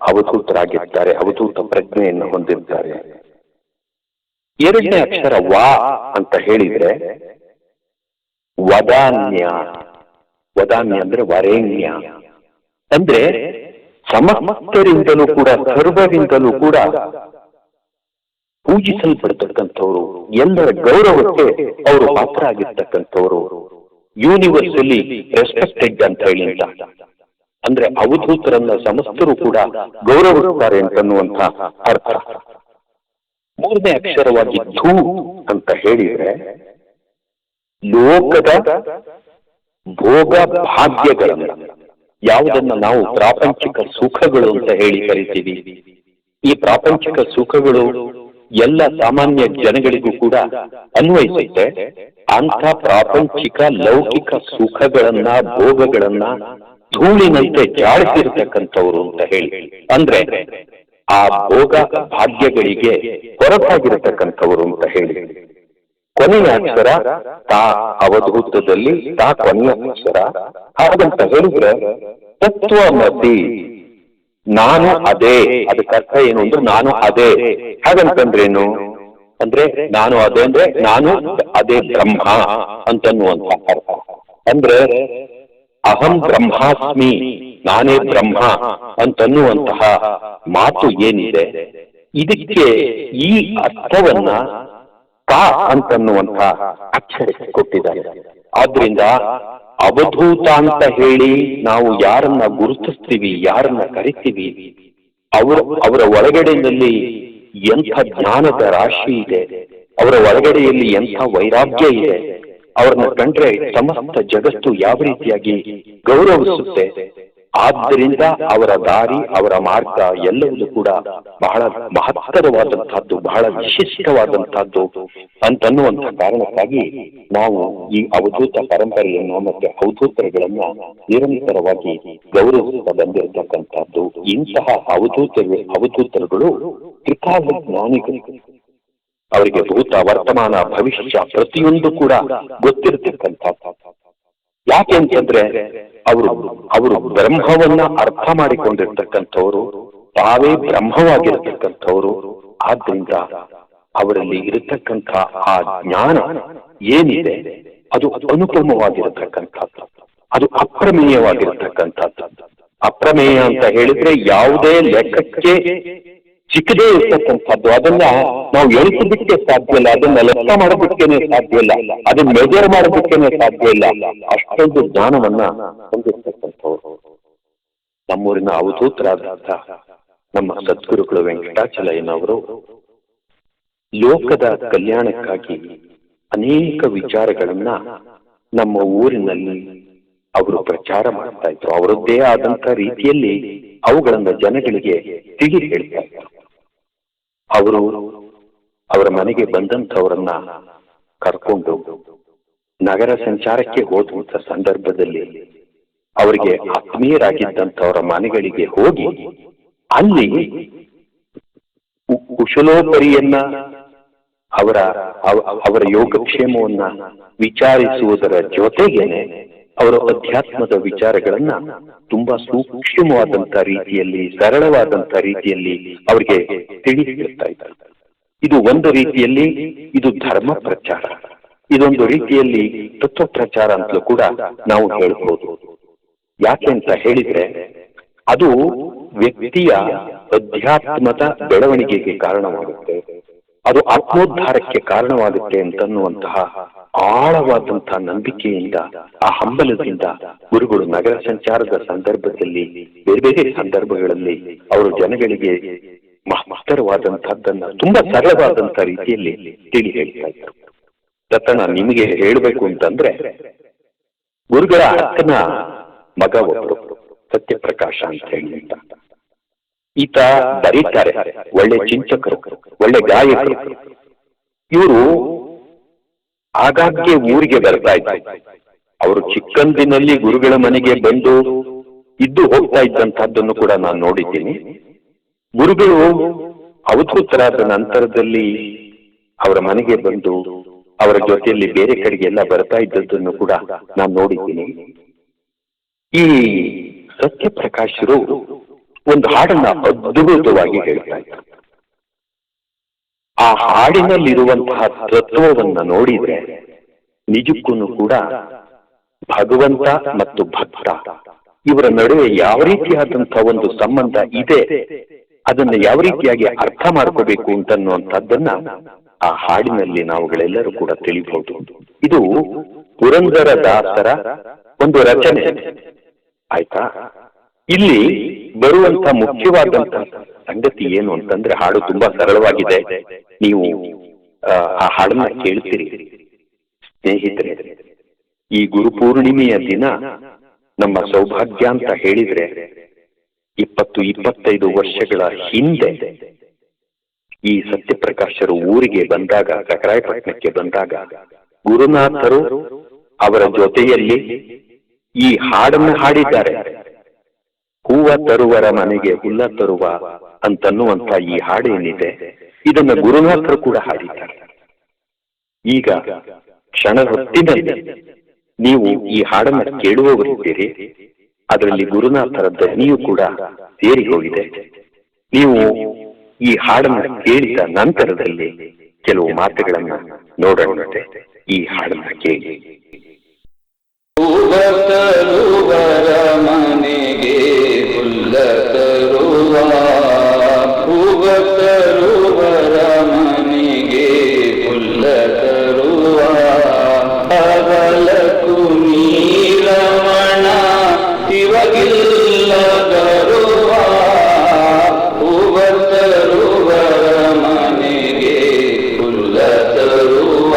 ಅವಧೂತರಾಗಿರ್ತಾರೆ, ಅವಧೂತ ಪ್ರಜ್ಞೆಯನ್ನು ಹೊಂದಿರ್ತಾರೆ. 2ನೇ ಅಕ್ಷರ ವಾ ಅಂತ ಹೇಳಿದ್ರೆ ವದಾನ್ಯ. ವದಾನ್ಯ ಅಂದ್ರೆ ವರೇಣ್ಯ, ಅಂದ್ರೆ ಸಮಸ್ತರಿಂದಲೂ ಕೂಡ, ಸರ್ವರಿಂದಲೂ ಕೂಡ ಪೂಜಿಸಲ್ಪಡ್ತಕ್ಕಂಥವ್ರು, ಎಲ್ಲರ ಗೌರವಕ್ಕೆ ಅವರು ಪಾತ್ರ ಆಗಿರ್ತಕ್ಕಂಥವ್ರು, ಯೂನಿವರ್ಸಲಿ ರೆಸ್ಪೆಕ್ಟೆಡ್ ಅಂತ ಹೇಳಿ. ಅಂದ್ರೆ ಅವಧೂತರನ್ನ ಸಮಸ್ತರು ಕೂಡ ಗೌರವಿಸ್ತಾರೆ ಅಂತನ್ನುವಂಥ ಅರ್ಥ. 3ನೇ ಅಕ್ಷರವಾಗಿ ಧೂ ಅಂತ ಹೇಳಿದ್ರೆ ಲೋಕದ ಭೋಗ ಭಾಗ್ಯಗಳನ್ನ, ಯಾವುದನ್ನ ನಾವು ಪ್ರಾಪಂಚಿಕ ಸುಖಗಳು ಅಂತ ಹೇಳಿ ಕರಿತೀವಿ. ಈ ಪ್ರಾಪಂಚಿಕ ಸುಖಗಳು ಎಲ್ಲ ಸಾಮಾನ್ಯ ಜನಗಳಿಗೂ ಕೂಡ ಅನ್ವಯಿಸುತ್ತೆ. ಅಂಥ ಪ್ರಾಪಂಚಿಕ ಲೌಕಿಕ ಸುಖಗಳನ್ನ, ಭೋಗಗಳನ್ನ ಧೂಳಿನಂತೆ ಜಾಡಿಸಿರ್ತಕ್ಕಂಥವ್ರು ಅಂತ ಹೇಳಿ. ಅಂದ್ರೆ ಆ ಭೋಗ ಭಾಗ್ಯಗಳಿಗೆ ಹೊರತಾಗಿರತಕ್ಕಂಥವರು ಅಂತ ಹೇಳಿ. ಕೊನೆಯ ಅಕ್ಷರ ತಾ ಅವಧೂತದಲ್ಲಿ ತಾ ಕೊನೆಯ ಅಕ್ಷರ. ಹಾಗಂತ ಹೇಳಿದ್ರೆ ತತ್ವಮಸಿ, ನಾನು ಅದೇ. ಅದಕ್ಕೆ ಅರ್ಥ ಏನು ಅಂದ್ರೆ ನಾನು ಅದೇ. ಹಾಗಂತಂದ್ರೇನು ಅಂದ್ರೆ ನಾನು ಅದೇ ಅಂದ್ರೆ ನಾನು ಅದೇ ಬ್ರಹ್ಮ ಅಂತನ್ನುವಂತ ಅರ್ಥ. ಅಂದ್ರೆ ಅಹಂ ಬ್ರಹ್ಮಾಸ್ಮಿ, ನಾನೇ ಬ್ರಹ್ಮ ಅಂತನ್ನುವಂತಹ ಮಾತು ಏನಿದೆ, ಇದಕ್ಕೆ ಈ ಅರ್ಥವನ್ನ ತಾ ಅಂತನ್ನುವಂತ ಅಕ್ಷರಕ್ಕೆ ಕೊಟ್ಟಿದ್ದಾರೆ. ಆದ್ರಿಂದ ಅವಧೂತ ಅಂತ ಹೇಳಿ ನಾವು ಯಾರನ್ನ ಗುರುತಿಸ್ತೀವಿ, ಯಾರನ್ನ ಕರಿತೀವಿ, ಅವರ ಒಳಗಡೆಯಲ್ಲಿ ಎಂಥ ಜ್ಞಾನದ ರಾಶಿ ಇದೆ, ಅವರ ಒಳಗಡೆಯಲ್ಲಿ ಎಂಥ ವೈರಾಗ್ಯ ಇದೆ, ಅವ್ರನ್ನ ಕಂಡ್ರೆ ಸಮಸ್ತ ಜಗತ್ತು ಯಾವ ರೀತಿಯಾಗಿ ಗೌರವಿಸುತ್ತೆ. ಆದ್ದರಿಂದ ಅವರ ದಾರಿ, ಅವರ ಮಾರ್ಗ ಎಲ್ಲವೂ ಕೂಡ ಬಹಳ ಮಹತ್ತರವಾದಂತಹದ್ದು, ಬಹಳ ವಿಶಿಷ್ಟವಾದಂತಹದ್ದು ಅಂತನ್ನುವಂಥ ಕಾರಣಕ್ಕಾಗಿ ನಾವು ಈ ಅವಧೂತ ಪರಂಪರೆಯನ್ನು ಮತ್ತೆ ಅವಧೂತರುಗಳನ್ನ ನಿರಂತರವಾಗಿ ಗೌರವಿಸುತ್ತಾ ಬಂದಿರತಕ್ಕಂಥದ್ದು. ಇಂತಹ ಅವಧೂತರುಗಳು ತ್ರಿಕಾಲ ಜ್ಞಾನಿಗಳು. ಅವರಿಗೆ ಭೂತ, ವರ್ತಮಾನ, ಭವಿಷ್ಯ ಪ್ರತಿಯೊಂದು ಕೂಡ ಗೊತ್ತಿರತಕ್ಕಂಥದ್ದು. ಯಾಕೆ ಅಂತಂದ್ರೆ ಅವರು ಬ್ರಹ್ಮವನ್ನ ಅರ್ಥ ಮಾಡಿಕೊಂಡಿರ್ತಕ್ಕಂಥವ್ರು, ತಾವೇ ಬ್ರಹ್ಮವಾಗಿರತಕ್ಕಂಥವ್ರು. ಆದ್ರಿಂದ ಅವರಲ್ಲಿ ಇರತಕ್ಕಂಥ ಆ ಜ್ಞಾನ ಏನಿದೆ ಅದು ಅನುಪಮವಾಗಿರತಕ್ಕಂಥದ್ದು, ಅದು ಅಪ್ರಮೇಯವಾಗಿರತಕ್ಕಂಥದ್ದು. ಅಪ್ರಮೇಯ ಅಂತ ಹೇಳಿದ್ರೆ ಯಾವುದೇ ಲೆಕ್ಕಕ್ಕೆ ಚಿಕ್ಕದೇ ಇರ್ತಕ್ಕಂಥದ್ದು. ಅದನ್ನ ನಾವು ಎಣಿಸೋದಕ್ಕೆ ಸಾಧ್ಯ ಇಲ್ಲ, ಅದನ್ನ ಲೆಕ್ಕ ಮಾಡೋದಕ್ಕೇನೆ ಸಾಧ್ಯ ಇಲ್ಲ, ಅದನ್ನ ಮೆಜರ್ ಮಾಡೋದಕ್ಕೇನೆ ಸಾಧ್ಯ ಇಲ್ಲ. ಅಷ್ಟೊಂದು ಜ್ಞಾನವನ್ನ ಹೊಂದಿರ್ತಕ್ಕಂಥವ್ರು ನಮ್ಮೂರಿನ ಅವಧೂತರಾದಂಥ ನಮ್ಮ ಸದ್ಗುರುಗಳು ವೆಂಕಟಾಚಲಯ್ಯನವರು ಲೋಕದ ಕಲ್ಯಾಣಕ್ಕಾಗಿ ಅನೇಕ ವಿಚಾರಗಳನ್ನ ನಮ್ಮ ಊರಿನಲ್ಲಿ ಅವರು ಪ್ರಚಾರ ಮಾಡ್ತಾ ಇದ್ರು. ಅವರದ್ದೇ ಆದಂತ ರೀತಿಯಲ್ಲಿ ಅವುಗಳನ್ನ ಜನಗಳಿಗೆ ತಿಳಿ ಹೇಳ್ತಾ ಇದ್ರು. ಅವರು ಅವರ ಮನೆಗೆ ಬಂದಂಥವರನ್ನ ಕರ್ಕೊಂಡು ನಗರ ಸಂಚಾರಕ್ಕೆ ಹೋದಂತ ಸಂದರ್ಭದಲ್ಲಿ ಅವರಿಗೆ ಆತ್ಮೀಯರಾಗಿದ್ದಂಥವರ ಮನೆಗಳಿಗೆ ಹೋಗಿ ಅಲ್ಲಿ ಕುಶಲೋಪರಿಯನ್ನ ಅವರ ಯೋಗಕ್ಷೇಮವನ್ನ ವಿಚಾರಿಸುವುದರ ಜೊತೆಗೇನೆ ಅವರ ಅಧ್ಯಾತ್ಮದ ವಿಚಾರಗಳನ್ನ ತುಂಬಾ ಸೂಕ್ಷ್ಮವಾದಂತ ರೀತಿಯಲ್ಲಿ, ಸರಳವಾದಂತ ರೀತಿಯಲ್ಲಿ ಅವರಿಗೆ ತಿಳಿಸಿರ್ತಾ ಇದ್ದಾರೆ. ಇದು ಒಂದು ರೀತಿಯಲ್ಲಿ ಇದು ಧರ್ಮ ಪ್ರಚಾರ, ಇದೊಂದು ರೀತಿಯಲ್ಲಿ ತತ್ವ ಪ್ರಚಾರ ಅಂತಲೂ ಕೂಡ ನಾವು ಹೇಳ್ಬೋದು. ಯಾಕೆ ಅಂತ ಹೇಳಿದ್ರೆ ಅದು ವ್ಯಕ್ತಿಯ ಅಧ್ಯಾತ್ಮದ ಬೆಳವಣಿಗೆಗೆ ಕಾರಣವಾಗುತ್ತೆ, ಅದು ಆತ್ಮೋದ್ಧಾರಕ್ಕೆ ಕಾರಣವಾಗುತ್ತೆ ಅಂತನ್ನುವಂತಹ ಆಳವಾದಂತಹ ನಂಬಿಕೆಯಿಂದ, ಆ ಹಂಬಲದಿಂದ ಗುರುಗಳು ನಗರ ಸಂಚಾರದ ಸಂದರ್ಭದಲ್ಲಿ, ಬೇರೆ ಬೇರೆ ಸಂದರ್ಭಗಳಲ್ಲಿ ಅವರು ಜನಗಳಿಗೆ ಮಹತ್ತರವಾದಂತಹದ್ದನ್ನ ತುಂಬಾ ಸರಳವಾದಂತಹ ರೀತಿಯಲ್ಲಿ ತಿಳಿ ಹೇಳ್ತಾ ಇದ್ರು. ದತ್ತನ ನಿಮಗೆ ಹೇಳಬೇಕು ಅಂತಂದ್ರೆ, ಗುರುಗಳ ಅಕ್ಕನ ಮಗ ಒಬ್ಬರು ಸತ್ಯಪ್ರಕಾಶ ಅಂತ ಹೇಳಿ ಅಂತ, ಈತ ಬರೀತಾರೆ, ಒಳ್ಳೆ ಚಿಂತಕರು, ಒಳ್ಳೆ ಗಾಯಕರು. ಇವರು ಆಗಾಗ್ಗೆ ಊರಿಗೆ ಬರ್ತಾ ಇದ್ರು. ಅವರು ಚಿಕ್ಕಂದಿನಲ್ಲಿ ಗುರುಗಳ ಮನೆಗೆ ಬಂದು ಇದ್ದು ಹೋಗ್ತಾ ಇದ್ದಂತಹದ್ದನ್ನು ಕೂಡ ನಾನು ನೋಡಿದ್ದೀನಿ. ಗುರುಗಳು ಅವಧೂತರಾದ ನಂತರದಲ್ಲಿ ಅವರ ಮನೆಗೆ ಬಂದು ಅವರ ಜೊತೆಯಲ್ಲಿ ಬೇರೆ ಕಡೆಗೆಲ್ಲ ಬರ್ತಾ ಇದ್ದದ್ದನ್ನು ಕೂಡ ನಾನು ನೋಡಿದ್ದೀನಿ. ಈ ಸತ್ಯಪ್ರಕಾಶರು ಒಂದು ಹಾಡನ್ನ ಅದ್ಭುತವಾಗಿ ಹೇಳ್ತಾ ಇದ್ರು. ಆ ಹಾಡಿನಲ್ಲಿರುವಂತಹ ತತ್ವವನ್ನ ನೋಡಿದ್ರೆ ನಿಜಕ್ಕೂ ಕೂಡ ಭಗವಂತ ಮತ್ತು ಭಕ್ತ ಇವರ ನಡುವೆ ಯಾವ ರೀತಿಯಾದಂತಹ ಒಂದು ಸಂಬಂಧ ಇದೆ, ಅದನ್ನ ಯಾವ ರೀತಿಯಾಗಿ ಅರ್ಥ ಮಾಡ್ಕೋಬೇಕು ಅಂತನ್ನುವಂಥದ್ದನ್ನ ಆ ಹಾಡಿನಲ್ಲಿ ನಾವುಗಳೆಲ್ಲರೂ ಕೂಡ ತಿಳಿಬಹುದು. ಇದು ಪುರಂದರ ದಾಸರ ಒಂದು ರಚನೆ ಆಯ್ತಾ. ಇಲ್ಲಿ ಬರುವಂತ ಮುಖ್ಯವಾದಂತ ಸಂಗತಿ ಏನು ಅಂತಂದ್ರೆ, ಹಾಡು ತುಂಬಾ ಸರಳವಾಗಿದೆ, ನೀವು ಆ ಹಾಡನ್ನ ಕೇಳ್ತೀರಿ. ಸ್ನೇಹಿತರೆ, ಈ ಗುರುಪೂರ್ಣಿಮೆಯ ದಿನ ನಮ್ಮ ಸೌಭಾಗ್ಯ ಅಂತ ಹೇಳಿದ್ರೆ 20-25 ವರ್ಷಗಳ ಹಿಂದೆ ಈ ಸತ್ಯಪ್ರಕಾಶರು ಊರಿಗೆ ಬಂದಾಗ, ಚಕ್ರಾಯಪಟ್ಟಣಕ್ಕೆ ಬಂದಾಗ, ಗುರುನಾಥರು ಅವರ ಜೊತೆಯಲ್ಲಿ ಈ ಹಾಡನ್ನ ಹಾಡಿದ್ದಾರೆ. ಹೂವ ತರುವರ ಮನೆಗೆ ಹುಲ್ಲ ತರುವ ಅಂತನ್ನುವಂತ ಈ ಹಾಡೇನಿದೆ ಇದನ್ನ ಗುರುನಾಥರು ಕೂಡ ಹಾಡಿದ್ದಾರೆ. ಈಗ ಕ್ಷಣ ಹೊತ್ತಿನಲ್ಲಿ ನೀವು ಈ ಹಾಡನ್ನ ಕೇಳುವವರಿದ್ದೀರಿ. ಅದರಲ್ಲಿ ಗುರುನಾಥರ ಧ್ವನಿಯೂ ಕೂಡ ಸೇರಿ ಹೋಗಿದೆ. ನೀವು ಈ ಹಾಡನ್ನ ಕೇಳಿದ ನಂತರದಲ್ಲಿ ಕೆಲವು ಮಾತುಗಳನ್ನ ನೋಡೋಣತೆ. ಈ ಹಾಡನ್ನ ಕೇಳಿ. ತರುವರ ಮನೆಗೆ ಹುಲ್ಲ ತರುವ, ಹೂವ ತರುವರ ಮನೆಗೆ ಹುಲ್ಲ ತರುವ, ಅವಲಕ್ಕೂ ನೀರಮಣ ಇವಾಗಿಲ್ಲ ತರುವ, ಹೂವ ತರುವರ ಮನೆಗೆ ಹುಲ್ಲ ತರುವ,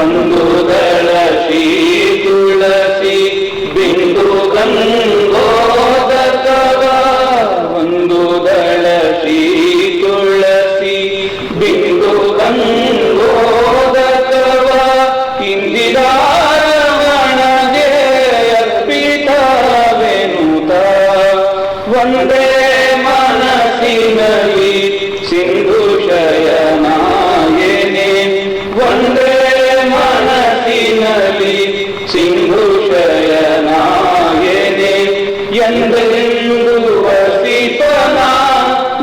ಒಂದು ದಳ ತುಳಸಿ ಬಿಂದು ಗಂಗೋದಕವ, ಒಂದು ದಳ ತುಳಸಿ ಬಿಂದು ಗಂಗೋದಕವ, ಇಂದಿರಾರಮಣಗೆ ಅರ್ಪಿತವೆನುತ, ಒಂದೇ ಮನಸ್ಸಿನಲ್ಲಿ ಸಿಂಧು ಶಯನಾಯನೆ, ಒಂದೇ ಮನಸ್ಸಿನಲ್ಲಿ ಸಿಂಧು ಶಯನಾಯನೆ, ಎಂದೆಂದು ವಸಿತನ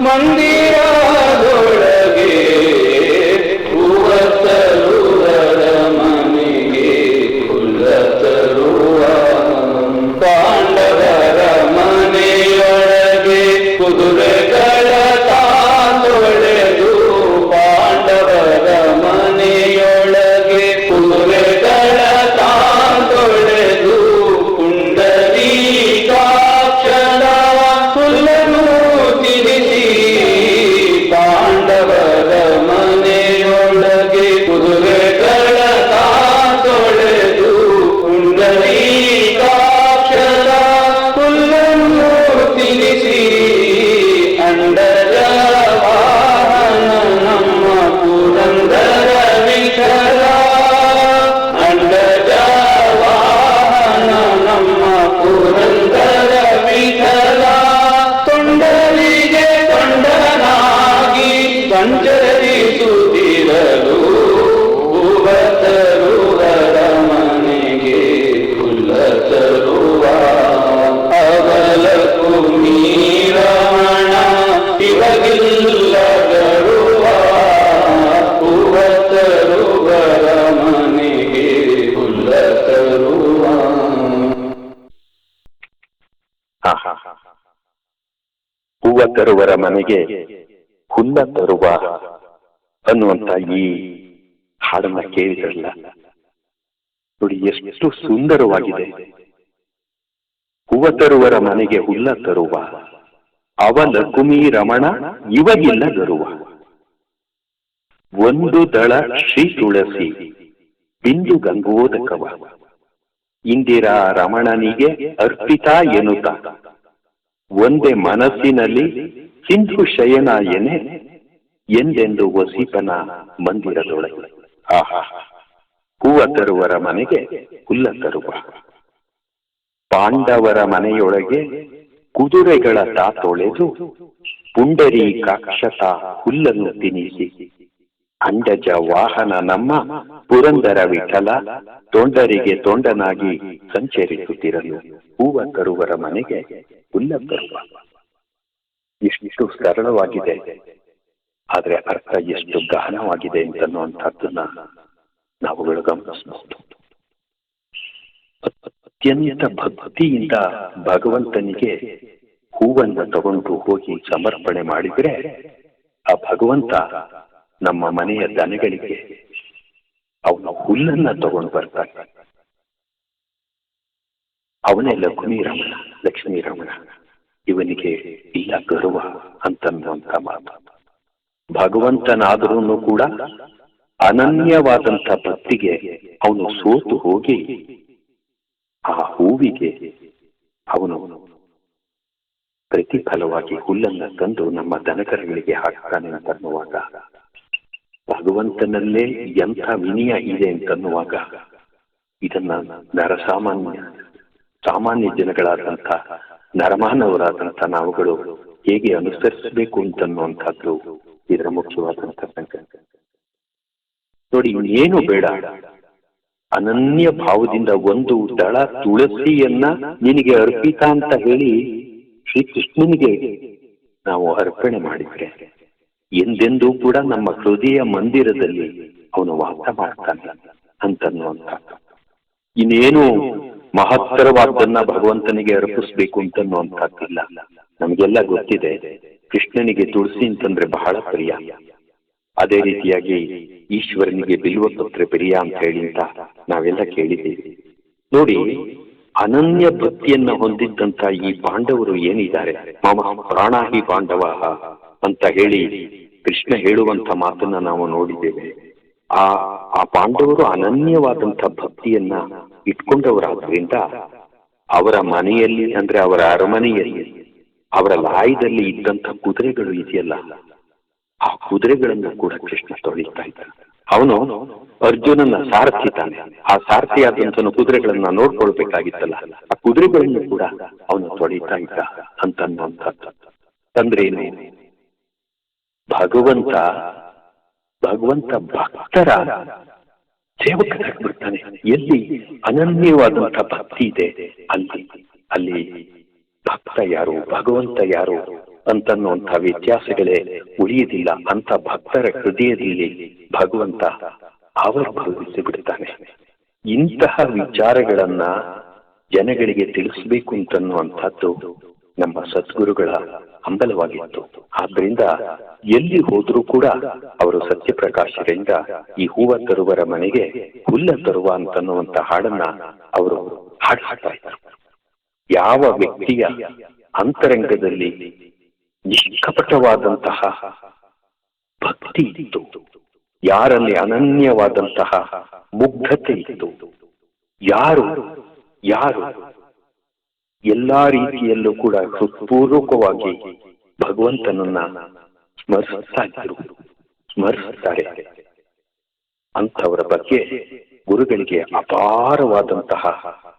ಮಂದಿರದೊಳಗೆ, ಹೂವ ತರುವರ ಮನೆಗೆ ಹುಲ್ಲ ತರುವ, ಪಾಂಡವರ ಮನೆಯೊಳಗೆ ಕುದುರೆಗಳ ತಾತೊಳೆದು, ಪಾಂಡವರ ಮನೆಯೊಳಗೆ ಕುದುರೆಗಳ ತಾತೊಳೆದು, ಪುಂಡರೀಕಾಕ್ಷರ ಹುಲ್ಲನ್ನು ತಿರಿಸಿ, ಪಾಂಡವರ ಮನೆಯೊಳಗೆ ಕುದುರೆಗಳ ತಾತೊಳೆದು, ಪುಂಡರೀಕಾಕ್ಷರ ಹುಲ್ಲನ್ನು ತಿರಿಸಿ, ಅಂಡಜ ವಾಹನ ನಮ್ಮ ಪುರಂದರ ವಿಠಲ, ಅಂಡಜ ವಾಹನ ನಮ್ಮ ಪುರಂದರ ವಿಠಲ, ತೊಂಡಲಿಗೆ ತೊಂಡನಾಗಿ ಸಂಚರಿಸುತ್ತಿರಲು, ಹೂವ ತರುವರ ಮನೆಗೆ ಹುಲ್ಲ ತರುವ, ಅವಲಕ್ಕೂ ನೀರಮಣ ಇವಾಗಿಲ್ಲ ತರುವ, ಹೂವ ತರುವರ ಮನೆಗೆ ಹುಲ್ಲ ತರುವ. ಹೂವ ತರುವರ ಮನೆಗೆ ಹುಲ್ಲ ತರುವ ಅನ್ನುವಂತ ಈ ಹಾಡನ್ನ ಕೇಳಿದ್ರಲ್ಲ ನೋಡಿ, ಎಷ್ಟು ಸುಂದರವಾಗಿದೆ. ಹೂವ ತರುವರ ಮನೆಗೆ ಹುಲ್ಲ ತರುವ, ಅವಲಕ್ಕುಮಿ ರಮಣ ಇವಾಗಿಲ್ಲ ಗರುವ, ಒಂದು ದಳ ಶ್ರೀ ತುಳಸಿ ಬಿಂದು ಗಂಗೋದಕವ, ಇಂದಿರಾ ರಮಣನಿಗೆ ಅರ್ಪಿತ ಎನ್ನುತ್ತ, ಒಂದೇ ಮನಸ್ಸಿನಲ್ಲಿ ಸಿಂಧು ಶಯನಾಯನೆ, ಎಂದೆಂದು ವಸಿಪನ ಮಂದಿರದೊಳಗೆ. ಆಹಾ, ಹೂವ ತರುವರ ಮನೆಗೆ ಹುಲ್ಲ ತರುವ, ಪಾಂಡವರ ಮನೆಯೊಳಗೆ ಕುದುರೆಗಳ ತಾತೊಳೆದು, ಪುಂಡರೀಕಾಕ್ಷತ ಹುಲ್ಲನ್ನು ತಿನ್ನಿಸಿ, ಅಂಡಜ ವಾಹನ ನಮ್ಮ ಪುರಂದರ ವಿಠಲ, ತೊಂಡರಿಗೆ ತೊಂಡನಾಗಿ ಸಂಚರಿಸುತ್ತಿರಲು, ಹೂವ ತರುವರ ಮನೆಗೆ ಹುಲ್ಲ ತರುವ. ಎಷ್ಟು ಸರಳವಾಗಿದೆ, ಆದ್ರೆ ಅರ್ಥ ಎಷ್ಟು ಗಹನವಾಗಿದೆ ಅಂತನ್ನುವಂಥದ್ದನ್ನ ನಾವುಗಳು ಗಮನಿಸಬಹುದು. ಅತ್ಯಂತ ಭಕ್ತಿಯಿಂದ ಭಗವಂತನಿಗೆ ಹೂವನ್ನ ತಗೊಂಡು ಹೋಗಿ ಸಮರ್ಪಣೆ ಮಾಡಿದ್ರೆ, ಆ ಭಗವಂತ ನಮ್ಮ ಮನೆಯ ದನಗಳಿಗೆ ಅವನ ಹುಲ್ಲನ್ನ ತಗೊಂಡು ಬರ್ತಾನೆ. ಅವನೇ ಲಕ್ಷ್ಮೀ ರಮಣ, ಇವನಿಗೆ ಇಲ್ಲ ಗರ್ವ ಅಂತನ್ನುವಂತ ಮಾತು. ಭಗವಂತನಾದರೂ ಕೂಡ ಅನನ್ಯವಾದಂಥ ಭಕ್ತಿಗೆ ಅವನು ಸೋತು ಹೋಗಿ ಆ ಹೂವಿಗೆ ಅವನು ಪ್ರತಿಫಲವಾಗಿ ಹುಲ್ಲನ್ನ ತಂದು ನಮ್ಮ ದನಕರಗಳಿಗೆ ಹಾಕ್ತಾನೆ ಅಂತನ್ನುವಾಗ, ಭಗವಂತನಲ್ಲೇ ಎಂಥ ವಿನಯ ಇದೆ ಅಂತನ್ನುವಾಗ, ಇದನ್ನ ಸಾಮಾನ್ಯ ಜನಗಳಾದಂಥ ನರಮಾನವರಾದಂಥ ನಾವುಗಳು ಹೇಗೆ ಅನುಸರಿಸಬೇಕು ಅಂತನ್ನುವಂಥದ್ದು ಇದರ ಮುಖ್ಯವಾದಂಥ ಸಂಕಲ್ಪ. ನೋಡಿ, ಇನ್ನೇನು ಬೇಡ, ಅನನ್ಯ ಭಾವದಿಂದ ಒಂದು ದಳ ತುಳಸಿಯನ್ನ ನಿನಗೆ ಅರ್ಪಿತ ಅಂತ ಹೇಳಿ ಶ್ರೀಕೃಷ್ಣನಿಗೆ ನಾವು ಅರ್ಪಣೆ ಮಾಡಿದ್ರೆ ಎಂದೆಂದೂ ಕೂಡ ನಮ್ಮ ಹೃದಯ ಮಂದಿರದಲ್ಲಿ ಅವನು ವಾಸ ಮಾಡ್ತಾನೆ ಅಂತನ್ನುವಂಥದ್ದು. ಇನ್ನೇನು ಮಹತ್ತರವಾದನ್ನ ಭಗವಂತನಿಗೆ ಅರ್ಪಿಸ್ಬೇಕು ಅಂತನ್ನುವಂಥದ್ದಿಲ್ಲ. ನಮಗೆಲ್ಲ ಗೊತ್ತಿದೆ, ಕೃಷ್ಣನಿಗೆ ತುಳಸಿ ಅಂತಂದ್ರೆ ಬಹಳ ಪ್ರಿಯ. ಅದೇ ರೀತಿಯಾಗಿ ಈಶ್ವರನಿಗೆ ಬಿಲ್ವ ಪತ್ರ ಪ್ರಿಯ ಅಂತ ಹೇಳಿ ಅಂತ ನಾವೆಲ್ಲ ಕೇಳಿದ್ದೀವಿ. ನೋಡಿ, ಅನನ್ಯ ಭಕ್ತಿಯನ್ನ ಹೊಂದಿದ್ದಂತ ಈ ಪಾಂಡವರು ಏನಿದ್ದಾರೆ, ಮಮ ಪ್ರಾಣಾಹಿ ಪಾಂಡವ ಅಂತ ಹೇಳಿ ಕೃಷ್ಣ ಹೇಳುವಂತ ಮಾತನ್ನ ನಾವು ನೋಡಿದ್ದೇವೆ. ಆ ಪಾಂಡವರು ಅನನ್ಯವಾದಂಥ ಭಕ್ತಿಯನ್ನ ಇಟ್ಕೊಂಡವರಾದ್ರಿಂದ ಅವರ ಮನೆಯಲ್ಲಿ, ಅಂದ್ರೆ ಅವರ ಅರಮನೆಯಲ್ಲಿ, ಅವರ ಲಾಯದಲ್ಲಿ ಇದ್ದಂಥ ಕುದುರೆಗಳು ಇದೆಯಲ್ಲ, ಆ ಕುದುರೆಗಳನ್ನು ಕೂಡ ಕೃಷ್ಣ ತೊಳಿತಾ ಇದ್ದ. ಅವನು ಅರ್ಜುನನ ಸಾರಥಿ ತಾನೆ, ಆ ಸಾರಥಿಯಾದಂತನು ಕುದುರೆಗಳನ್ನ ನೋಡ್ಕೊಳ್ಬೇಕಾಗಿತ್ತಲ್ಲ, ಆ ಕುದುರೆಗಳನ್ನು ಕೂಡ ಅವನು ತೊಳಿತಾ ಇದ್ದ ಅಂತನ್ನುವಂಥದ್ದು. ಅಂದ್ರೇನು? ಭಗವಂತ ಭಕ್ತರ ಸೇವಕರಾಗ್ಬಿಡ್ತಾನೆ. ಎಲ್ಲಿ ಅನನ್ಯವಾದಂಥ ಭಕ್ತಿ ಇದೆ ಅಲ್ಲಿ ಭಕ್ತ ಯಾರು, ಭಗವಂತ ಯಾರು ಅಂತನ್ನುವಂಥ ವ್ಯತ್ಯಾಸಗಳೇ ಉಳಿಯುವುದಿಲ್ಲ. ಅಂತ ಭಕ್ತರ ಹೃದಯದಲ್ಲಿ ಭಗವಂತ ಆವಿರ್ಭವಿಸಿ ಬಿಡ್ತಾನೆ. ಇಂತಹ ವಿಚಾರಗಳನ್ನ ಜನಗಳಿಗೆ ತಿಳಿಸ್ಬೇಕು ಅಂತನ್ನುವಂಥದ್ದು ನಮ್ಮ ಸದ್ಗುರುಗಳ ಹಂಬಲವಾಗಿತ್ತು. ಆದ್ರಿಂದ ಎಲ್ಲಿ ಹೋದ್ರೂ ಕೂಡ ಅವರು ಸತ್ಯಪ್ರಕಾಶರಿಂದ ಈ ಹೂವ ತರುವರ ಮನೆಗೆ ಹುಲ್ಲ ತರುವ ಅಂತನ್ನುವಂಥ ಹಾಡನ್ನ ಅವರು ಹಾಡ್ತಾ ಇದ್ರು. ಯಾವ ವ್ಯಕ್ತಿಯ ಅಂತರಂಗದಲ್ಲಿ ನಿಷ್ಕಪಟವಾದಂತಹ ಭಕ್ತಿ ಇತ್ತು, ಯಾರಲ್ಲಿ ಅನನ್ಯವಾದಂತಹ ಮುಗ್ಧತೆ ಇತ್ತು, ಯಾರು ಎಲ್ಲಾ ರೀತಿಯಲ್ಲೂ ಕೂಡ ಹೃತ್ಪೂರ್ವಕವಾಗಿ ಭಗವಂತನನ್ನ ಸ್ಮರಿಸ್ತಾರೆ ಅಂಥವರ ಬಗ್ಗೆ ಗುರುಗಳಿಗೆ ಅಪಾರವಾದಂತಹ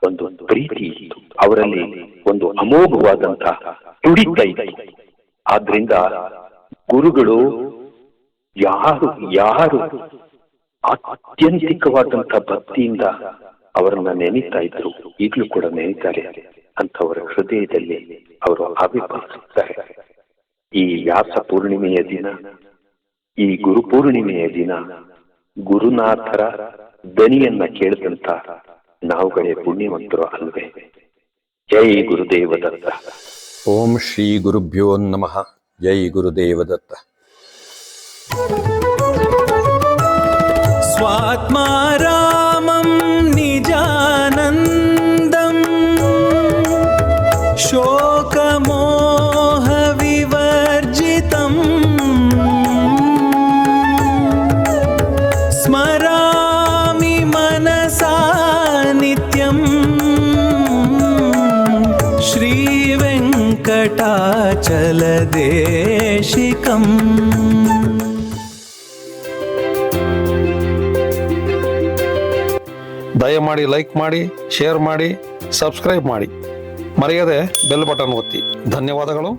ಒಂದು ಪ್ರೀತಿ ಇತ್ತು. ಅವರಲ್ಲಿ ಒಂದು ಅಮೋಘವಾದಂತಹ ತುಡಿತ ಇತ್ತು. ಆದ್ರಿಂದ ಗುರುಗಳು ಯಾರು ಆತ್ಯಂತಿಕವಾದಂಥ ಭಕ್ತಿಯಿಂದ ಅವರನ್ನ ನೆನೀತಾ ಇದ್ರು, ಈಗಲೂ ಕೂಡ ನೆನೀತಾರೆ. ಅಂಥವರ ಹೃದಯದಲ್ಲಿ ಅವರು ಆವಿರ್ಭವಿಸುತ್ತಾರೆ. ಈ ವ್ಯಾಸ ಪೂರ್ಣಿಮೆಯ ದಿನ, ಈ ಗುರು ಪೂರ್ಣಿಮೆಯ ದಿನ ಗುರುನಾಥರ ದನಿಯನ್ನ ಕೇಳಿದಂತ ನಾವುಗಳೇ ಪುಣ್ಯವಂತರು ಅಲ್ವೇ? ಜೈ ಗುರುದೇವ ದತ್ತ. ಓಂ ಶ್ರೀ ಗುರುಭ್ಯೋ ನಮಃ. ಜೈ ಗುರುದೇವ ದತ್ತ. स्वात्मा रामं निजानन्दं शोकमोहविवर्जितं स्मरामि मनसा नित्यं श्रीवेङ्कटाचलदेशिकम्. ದಯಮಾಡಿ ಲೈಕ್ ಮಾಡಿ, ಶೇರ್ ಮಾಡಿ, ಸಬ್ಸ್ಕ್ರೈಬ್ ಮಾಡಿ, ಮರೆಯದೆ ಬೆಲ್ ಬಟನ್ ಒತ್ತಿ. ಧನ್ಯವಾದಗಳು.